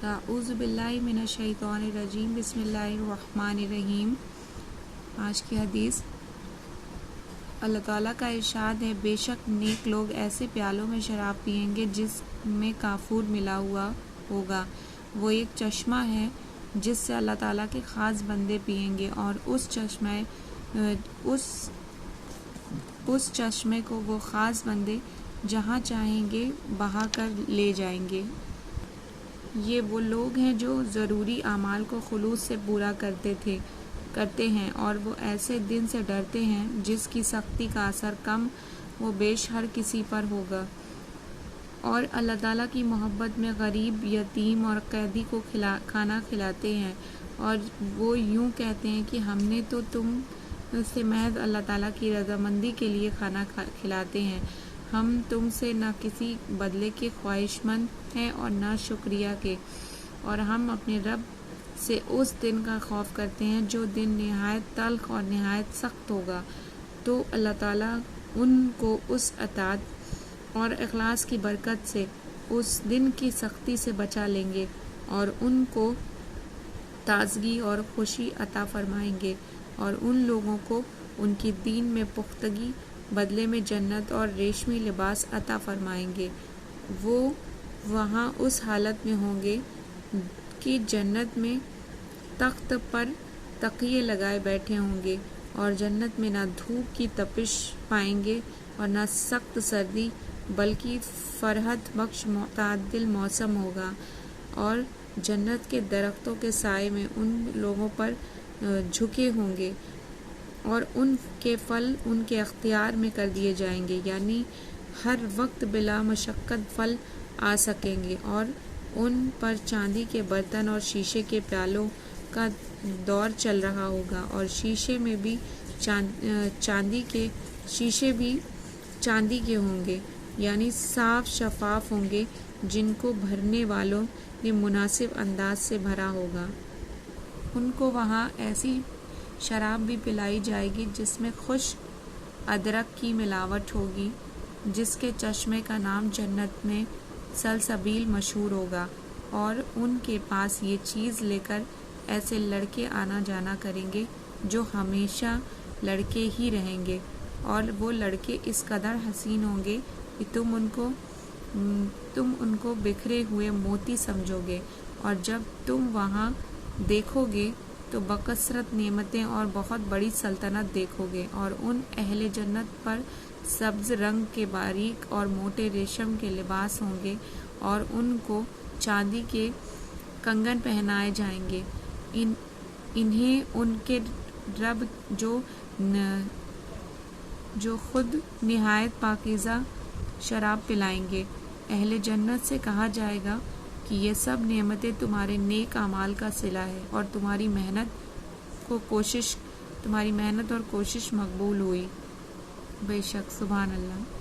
اعوذ باللہ من الشیطان الرجیم بسم اللہ الرحمن الرحیم۔ آج کی حدیث، اللہ تعالیٰ کا ارشاد ہے، بے شک نیک لوگ ایسے پیالوں میں شراب پئیں گے جس میں کافور ملا ہوا ہوگا۔ وہ ایک چشمہ ہے جس سے اللہ تعالیٰ کے خاص بندے پئیں گے، اور اس چشمے کو وہ خاص بندے جہاں چاہیں گے بہا کر لے جائیں گے۔ یہ وہ لوگ ہیں جو ضروری اعمال کو خلوص سے پورا کرتے ہیں، اور وہ ایسے دن سے ڈرتے ہیں جس کی سختی کا اثر کم و بیش ہر کسی پر ہوگا، اور اللہ تعالیٰ کی محبت میں غریب، یتیم اور قیدی کو کھانا کھلاتے ہیں، اور وہ یوں کہتے ہیں کہ ہم نے تو تم سے محض اللہ تعالیٰ کی رضامندی کے لیے کھانا کھلاتے ہیں، ہم تم سے نہ کسی بدلے کے خواہش مند ہیں اور نہ شکریہ کے، اور ہم اپنے رب سے اس دن کا خوف کرتے ہیں جو دن نہایت تلخ اور نہایت سخت ہوگا۔ تو اللہ تعالیٰ ان کو اس اطاعت اور اخلاص کی برکت سے اس دن کی سختی سے بچا لیں گے، اور ان کو تازگی اور خوشی عطا فرمائیں گے، اور ان لوگوں کو ان کی دین میں پختگی بدلے میں جنت اور ریشمی لباس عطا فرمائیں گے۔ وہ وہاں اس حالت میں ہوں گے کہ جنت میں تخت پر تکیے لگائے بیٹھے ہوں گے، اور جنت میں نہ دھوپ کی تپش پائیں گے اور نہ سخت سردی، بلکہ فرحت بخش معتدل موسم ہوگا، اور جنت کے درختوں کے سائے میں ان لوگوں پر جھکے ہوں گے، اور ان کے پھل ان کے اختیار میں کر دیے جائیں گے، یعنی ہر وقت بلا مشقت پھل آ سکیں گے، اور ان پر چاندی کے برتن اور شیشے کے پیالوں کا دور چل رہا ہوگا، اور شیشے بھی چاندی کے ہوں گے، یعنی صاف شفاف ہوں گے، جن کو بھرنے والوں نے مناسب انداز سے بھرا ہوگا۔ ان کو وہاں ایسی شراب بھی پلائی جائے گی جس میں خشک ادرک کی ملاوٹ ہوگی، جس کے چشمے کا نام جنت میں سلسبیل مشہور ہوگا، اور ان کے پاس یہ چیز لے کر ایسے لڑکے آنا جانا کریں گے جو ہمیشہ لڑکے ہی رہیں گے، اور وہ لڑکے اس قدر حسین ہوں گے کہ تم ان کو بکھرے ہوئے موتی سمجھو گے، اور جب تم وہاں دیکھو گے تو بکثرت نعمتیں اور بہت بڑی سلطنت دیکھو گے، اور ان اہل جنت پر سبز رنگ کے باریک اور موٹے ریشم کے لباس ہوں گے، اور ان کو چاندی کے کنگن پہنائے جائیں گے۔ انہیں ان کے رب جو خود نہایت پاکیزہ شراب پلائیں گے۔ اہل جنت سے کہا جائے گا کہ یہ سب نعمتیں تمہارے نیک اعمال کا صلہ ہے، اور تمہاری محنت اور کوشش مقبول ہوئی۔ بے شک، سبحان اللہ۔